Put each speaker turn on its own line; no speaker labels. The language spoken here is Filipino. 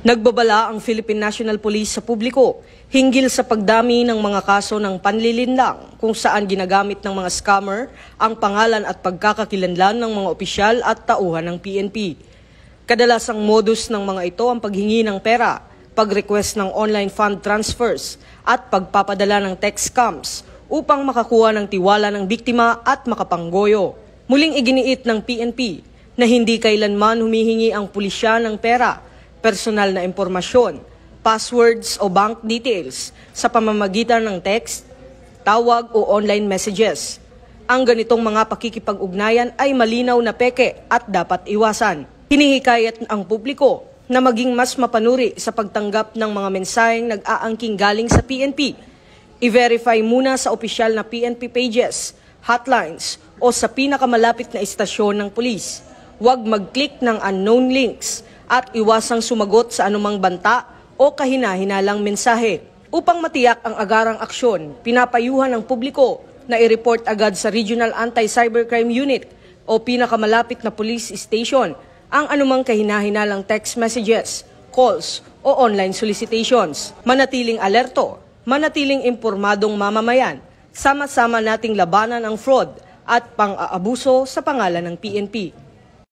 Nagbabala ang Philippine National Police sa publiko hinggil sa pagdami ng mga kaso ng panlilinlang kung saan ginagamit ng mga scammer ang pangalan at pagkakakilanlan ng mga opisyal at tauhan ng PNP. Kadalasang modus ng mga ito ang paghingi ng pera, pag-request ng online fund transfers at pagpapadala ng text scams upang makakuha ng tiwala ng biktima at makapanggoyo. Muling iginiit ng PNP na hindi kailanman humihingi ang pulisya ng pera, personal na impormasyon, passwords o bank details sa pamamagitan ng text, tawag o online messages. Ang ganitong mga pakikipag-ugnayan ay malinaw na peke at dapat iwasan. Hinihikayat ang publiko na maging mas mapanuri sa pagtanggap ng mga mensaheng nag-aangking galing sa PNP. I-verify muna sa opisyal na PNP pages, hotlines o sa pinakamalapit na istasyon ng pulis. Huwag mag-click ng unknown links at iwasang sumagot sa anumang banta o kahina-hinalang mensahe. Upang matiyak ang agarang aksyon, pinapayuhan ng publiko na i-report agad sa Regional Anti-Cybercrime Unit o pinakamalapit na police station ang anumang kahina-hinalang text messages, calls o online solicitations. Manatiling alerto, manatiling impormadong mamamayan, sama-sama nating labanan ang fraud at pang-aabuso sa pangalan ng PNP.